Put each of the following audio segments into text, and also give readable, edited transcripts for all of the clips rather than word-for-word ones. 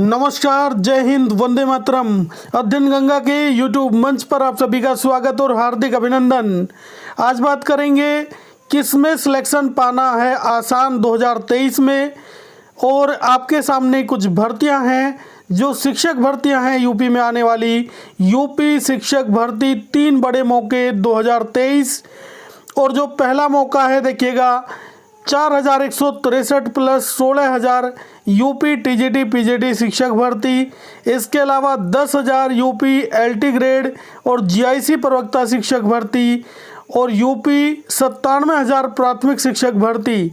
नमस्कार, जय हिंद, वंदे मातरम। अध्ययन गंगा के यूट्यूब मंच पर आप सभी का स्वागत और हार्दिक अभिनंदन। आज बात करेंगे किसमें सिलेक्शन पाना है आसान 2023 में। और आपके सामने कुछ भर्तियां हैं जो शिक्षक भर्तियां हैं यूपी में आने वाली। यूपी शिक्षक भर्ती 3 बड़े मौके 2023। और जो पहला मौका है देखिएगा 4163 प्लस 16,000 यूपी टीजीटी पीजीटी शिक्षक भर्ती। इसके अलावा 10,000 यूपी एलटी ग्रेड और जीआईसी प्रवक्ता शिक्षक भर्ती और यूपी 97,000 प्राथमिक शिक्षक भर्ती।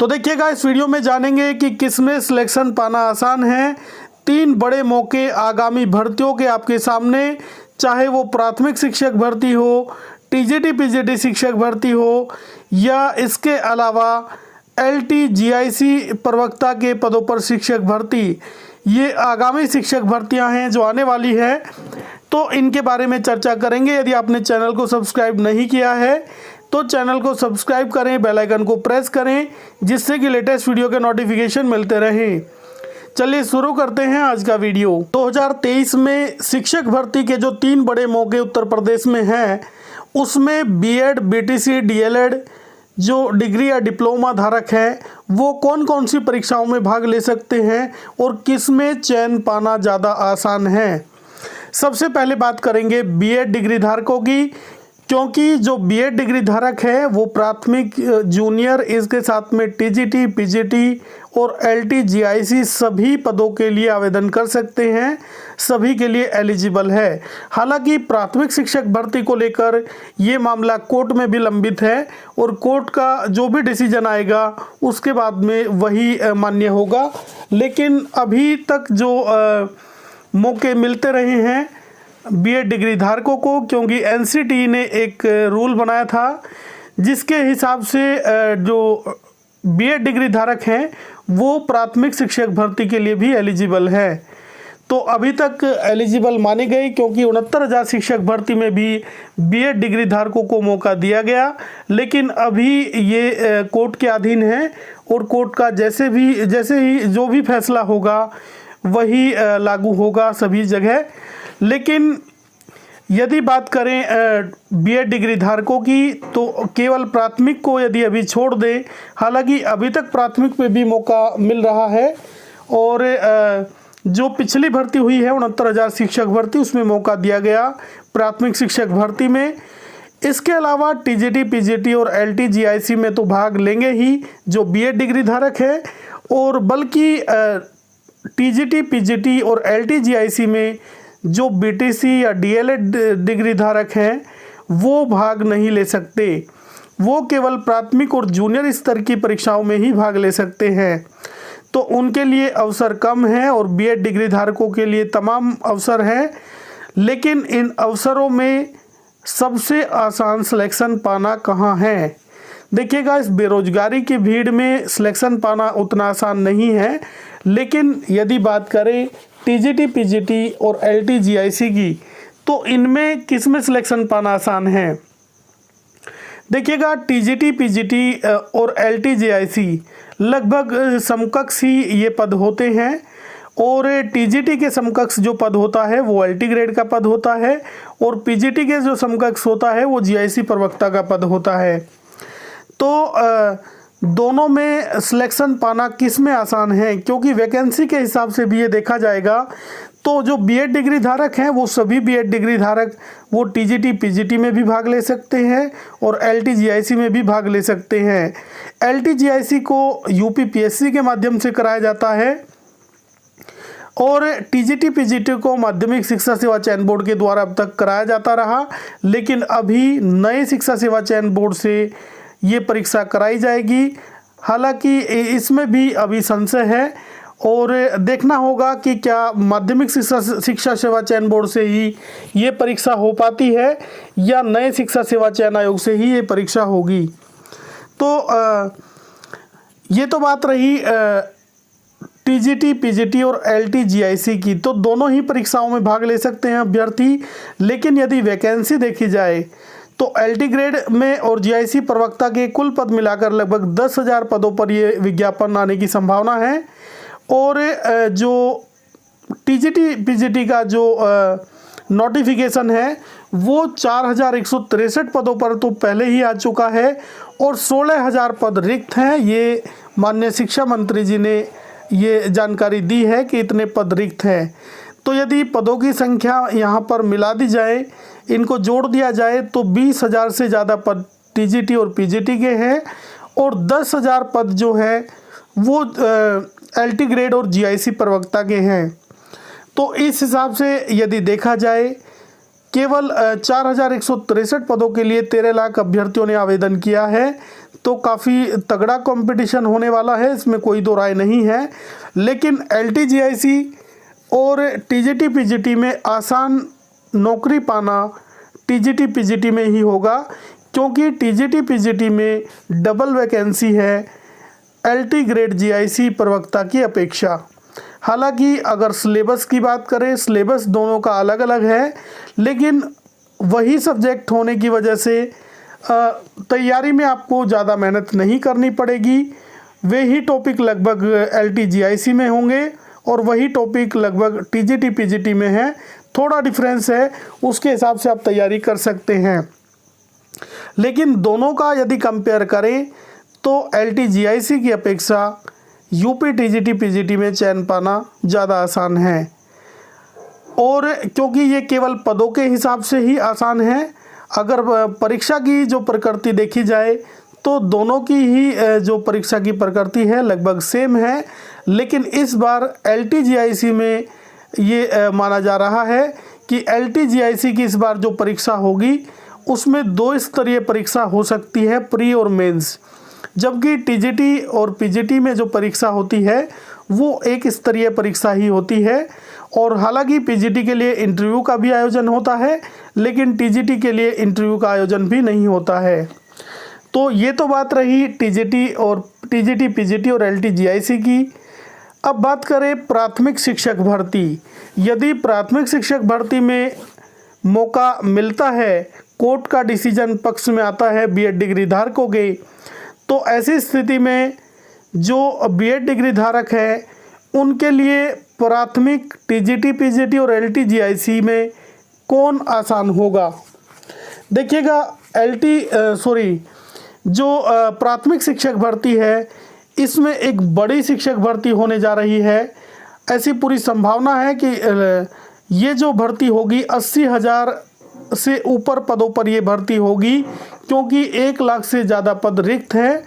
तो देखिएगा, इस वीडियो में जानेंगे कि किसमें सिलेक्शन पाना आसान है। 3 बड़े मौके आगामी भर्तियों के आपके सामने, चाहे वो प्राथमिक शिक्षक भर्ती हो, टीजीटी पीजीटी शिक्षक भर्ती हो या इसके अलावा एलटी जीआईसी प्रवक्ता के पदों पर शिक्षक भर्ती। ये आगामी शिक्षक भर्तियां हैं जो आने वाली है, तो इनके बारे में चर्चा करेंगे। यदि आपने चैनल को सब्सक्राइब नहीं किया है तो चैनल को सब्सक्राइब करें, बेल आइकन को प्रेस करें, जिससे कि लेटेस्ट वीडियो के नोटिफिकेशन मिलते रहें। चलिए शुरू करते हैं आज का वीडियो। 2023 में शिक्षक भर्ती के जो 3 बड़े मौके उत्तर प्रदेश में हैं, उसमें बीएड, बीटीसी, डीएलएड जो डिग्री या डिप्लोमा धारक हैं वो कौन कौन सी परीक्षाओं में भाग ले सकते हैं और किस में चयन पाना ज़्यादा आसान है। सबसे पहले बात करेंगे बीएड डिग्री धारकों की, क्योंकि जो बीएड डिग्री धारक है वो प्राथमिक, जूनियर, इसके साथ में टीजीटी, पीजीटी और एलटी, जीआईसी सभी पदों के लिए आवेदन कर सकते हैं, सभी के लिए एलिजिबल है। हालांकि प्राथमिक शिक्षक भर्ती को लेकर ये मामला कोर्ट में भी लंबित है और कोर्ट का जो भी डिसीजन आएगा उसके बाद में वही मान्य होगा। लेकिन अभी तक जो मौके मिलते रहे हैं बीएड डिग्री धारकों को, क्योंकि एनसीटी ने एक रूल बनाया था जिसके हिसाब से जो बीएड डिग्री धारक हैं वो प्राथमिक शिक्षक भर्ती के लिए भी एलिजिबल है। तो अभी तक एलिजिबल माने गए, क्योंकि 69,000 शिक्षक भर्ती में भी बीएड डिग्री धारकों को मौका दिया गया। लेकिन अभी ये कोर्ट के अधीन है और कोर्ट का जैसे ही जो भी फैसला होगा वही लागू होगा सभी जगह। लेकिन यदि बात करें बीएड डिग्री धारकों की, तो केवल प्राथमिक को यदि अभी छोड़ दें, हालांकि अभी तक प्राथमिक में भी मौका मिल रहा है और जो पिछली भर्ती हुई है 69,000 शिक्षक भर्ती, उसमें मौका दिया गया प्राथमिक शिक्षक भर्ती में। इसके अलावा टीजीटी, पीजीटी और एलटी, जीआईसी में तो भाग लेंगे ही जो बीएड डिग्री धारक है, और बल्कि टीजीटी, पीजीटी और एलटी, जीआईसी में जो बीटीसी या डीएलएड डिग्री धारक हैं वो भाग नहीं ले सकते। वो केवल प्राथमिक और जूनियर स्तर की परीक्षाओं में ही भाग ले सकते हैं, तो उनके लिए अवसर कम है और बीएड डिग्री धारकों के लिए तमाम अवसर हैं। लेकिन इन अवसरों में सबसे आसान सिलेक्शन पाना कहाँ है? देखिएगा, इस बेरोजगारी की भीड़ में सिलेक्शन पाना उतना आसान नहीं है। लेकिन यदि बात करें टीजीटी, पीजीटी और एलटी, जीआईसी की, तो इनमें किस में सिलेक्शन पाना आसान है? देखिएगा, टीजीटी, पीजीटी और एलटी, जीआईसी लगभग समकक्ष ही ये पद होते हैं। और टीजीटी के समकक्ष जो पद होता है वो एलटी ग्रेड का पद होता है, और पीजीटी के जो समकक्ष होता है वो जीआईसी प्रवक्ता का पद होता है। तो दोनों में सिलेक्शन पाना किस में आसान है, क्योंकि वैकेंसी के हिसाब से भी ये देखा जाएगा। तो जो बीएड डिग्री धारक हैं वो सभी बीएड डिग्री धारक वो टीजीटी, पीजीटी में भी भाग ले सकते हैं और एलटी, जीआईसी में भी भाग ले सकते हैं। एलटी, जीआईसी को यूपीपीएससी के माध्यम से कराया जाता है और टीजीटी, पीजीटी को माध्यमिक शिक्षा सेवा चयन बोर्ड के द्वारा अब तक कराया जाता रहा। लेकिन अभी नए शिक्षा सेवा चयन बोर्ड से ये परीक्षा कराई जाएगी। हालांकि इसमें भी अभी संशय है और देखना होगा कि क्या माध्यमिक शिक्षा सेवा चयन बोर्ड से ही ये परीक्षा हो पाती है या नए शिक्षा सेवा चयन आयोग से ही ये परीक्षा होगी। तो ये तो बात रही टीजीटी, पीजीटी और एलटी, जीआईसी की। तो दोनों ही परीक्षाओं में भाग ले सकते हैं अभ्यर्थी। लेकिन यदि वैकेंसी देखी जाए तो एलटी ग्रेड में और जीआईसी प्रवक्ता के कुल पद मिलाकर लगभग 10,000 पदों पर ये विज्ञापन आने की संभावना है। और जो टीजीटी पीजीटी का जो नोटिफिकेशन है वो 4163 पदों पर तो पहले ही आ चुका है और 16,000 पद रिक्त हैं। ये माननीय शिक्षा मंत्री जी ने ये जानकारी दी है कि इतने पद रिक्त हैं। तो यदि पदों की संख्या यहाँ पर मिला दी जाए, इनको जोड़ दिया जाए तो 20,000 से ज़्यादा पद टीजीटी और पीजीटी के हैं और 10,000 पद जो है वो एलटी ग्रेड और जीआईसी प्रवक्ता के हैं। तो इस हिसाब से यदि देखा जाए केवल 4163 पदों के लिए 13 लाख अभ्यर्थियों ने आवेदन किया है। तो काफ़ी तगड़ा कंपटीशन होने वाला है, इसमें कोई दो राय नहीं है। लेकिन एलटी जीआईसी और टीजीटी पीजीटी में आसान नौकरी पाना टीजीटी पीजीटी में ही होगा, क्योंकि टीजीटी पीजीटी में डबल वैकेंसी है एलटी ग्रेड जीआईसी प्रवक्ता की अपेक्षा। हालांकि अगर सिलेबस की बात करें, सिलेबस दोनों का अलग अलग है, लेकिन वही सब्जेक्ट होने की वजह से तैयारी में आपको ज़्यादा मेहनत नहीं करनी पड़ेगी। वे ही टॉपिक लगभग एलटी जीआईसी में होंगे और वही टॉपिक लगभग टीजीटी पीजीटी में है। थोड़ा डिफरेंस है, उसके हिसाब से आप तैयारी कर सकते हैं। लेकिन दोनों का यदि कंपेयर करें तो एलटी जीआईसी की अपेक्षा यूपी टीजीटी पीजीटी में चयन पाना ज़्यादा आसान है। और क्योंकि ये केवल पदों के हिसाब से ही आसान है, अगर परीक्षा की जो प्रकृति देखी जाए तो दोनों की ही जो परीक्षा की प्रकृति है लगभग सेम है। लेकिन इस बार एलटी जीआईसी में ये माना जा रहा है कि एलटी जीआईसी की इस बार जो परीक्षा होगी उसमें 2 स्तरीय परीक्षा हो सकती है, प्री और मेंस, जबकि टीजीटी और पीजीटी में जो परीक्षा होती है वो 1 स्तरीय परीक्षा ही होती है। और हालांकि पीजीटी के लिए इंटरव्यू का भी आयोजन होता है, लेकिन टीजीटी के लिए इंटरव्यू का आयोजन भी नहीं होता है। तो ये तो बात रही टीजीटी पीजीटी और एलटी जीआईसी की। अब बात करें प्राथमिक शिक्षक भर्ती। यदि प्राथमिक शिक्षक भर्ती में मौका मिलता है, कोर्ट का डिसीजन पक्ष में आता है बीएड डिग्री धारकों के, तो ऐसी स्थिति में जो बीएड डिग्री धारक है उनके लिए प्राथमिक टीजीटी पीजीटी और एलटी जीआईसी में कौन आसान होगा। देखिएगा जो प्राथमिक शिक्षक भर्ती है इसमें एक बड़ी शिक्षक भर्ती होने जा रही है। ऐसी पूरी संभावना है कि ये जो भर्ती होगी 80,000 से ऊपर पदों पर ये भर्ती होगी, क्योंकि 1 लाख से ज़्यादा पद रिक्त हैं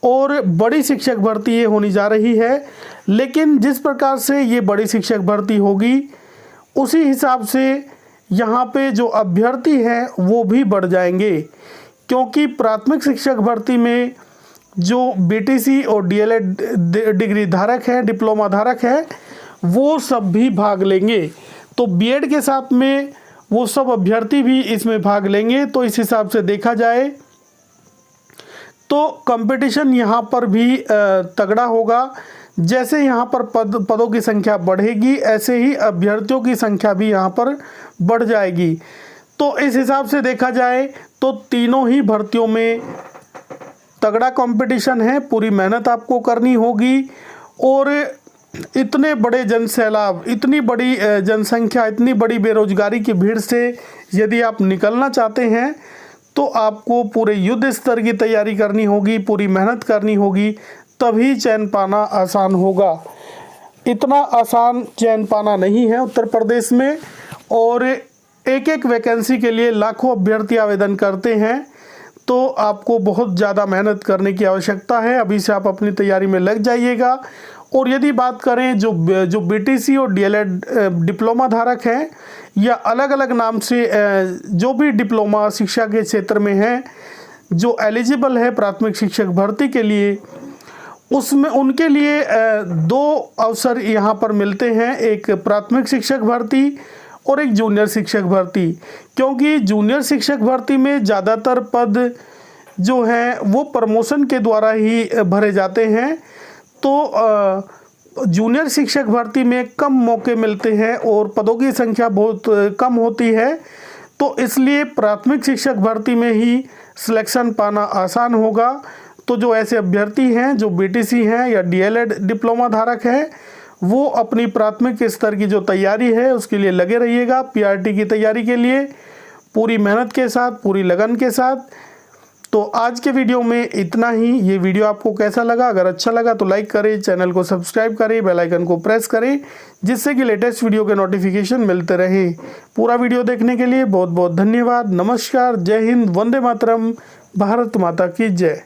और बड़ी शिक्षक भर्ती ये होनी जा रही है। लेकिन जिस प्रकार से ये बड़ी शिक्षक भर्ती होगी उसी हिसाब से यहाँ पे जो अभ्यर्थी हैं वो भी बढ़ जाएंगे, क्योंकि प्राथमिक शिक्षक भर्ती में जो बीटीसी और डीएलएड डिग्री धारक हैं, डिप्लोमा धारक हैं, वो सब भी भाग लेंगे। तो बीएड के साथ में वो सब अभ्यर्थी भी इसमें भाग लेंगे। तो इस हिसाब से देखा जाए तो कंपटीशन यहाँ पर भी तगड़ा होगा। जैसे यहाँ पर पदों की संख्या बढ़ेगी, ऐसे ही अभ्यर्थियों की संख्या भी यहाँ पर बढ़ जाएगी। तो इस हिसाब से देखा जाए तो तीनों ही भर्तियों में तगड़ा कंपटीशन है, पूरी मेहनत आपको करनी होगी। और इतने बड़े जनसैलाब, इतनी बड़ी जनसंख्या, इतनी बड़ी बेरोजगारी की भीड़ से यदि आप निकलना चाहते हैं तो आपको पूरे युद्ध स्तर की तैयारी करनी होगी, पूरी मेहनत करनी होगी, तभी चयन पाना आसान होगा। इतना आसान चयन पाना नहीं है उत्तर प्रदेश में, और एक वैकेंसी के लिए लाखों अभ्यर्थी आवेदन करते हैं। तो आपको बहुत ज़्यादा मेहनत करने की आवश्यकता है। अभी से आप अपनी तैयारी में लग जाइएगा। और यदि बात करें जो बीटीसी और डीएलएड डिप्लोमा धारक हैं या अलग अलग नाम से जो भी डिप्लोमा शिक्षा के क्षेत्र में हैं, जो एलिजिबल है प्राथमिक शिक्षक भर्ती के लिए, उसमें उनके लिए 2 अवसर यहाँ पर मिलते हैं, एक प्राथमिक शिक्षक भर्ती और एक जूनियर शिक्षक भर्ती। क्योंकि जूनियर शिक्षक भर्ती में ज़्यादातर पद जो हैं वो प्रमोशन के द्वारा ही भरे जाते हैं। तो जूनियर शिक्षक भर्ती में कम मौके मिलते हैं और पदों की संख्या बहुत कम होती है। तो इसलिए प्राथमिक शिक्षक भर्ती में ही सिलेक्शन पाना आसान होगा। तो जो ऐसे अभ्यर्थी हैं जो बीटीसी हैं या डीएलएड डिप्लोमा धारक हैं, वो अपनी प्राथमिक स्तर की जो तैयारी है उसके लिए लगे रहिएगा। पीआरटी की तैयारी के लिए पूरी मेहनत के साथ, पूरी लगन के साथ। तो आज के वीडियो में इतना ही। ये वीडियो आपको कैसा लगा? अगर अच्छा लगा तो लाइक करें, चैनल को सब्सक्राइब करें, बेल आइकन को प्रेस करें, जिससे कि लेटेस्ट वीडियो के नोटिफिकेशन मिलते रहे। पूरा वीडियो देखने के लिए बहुत बहुत धन्यवाद। नमस्कार, जय हिंद, वंदे मातरम, भारत माता की जय।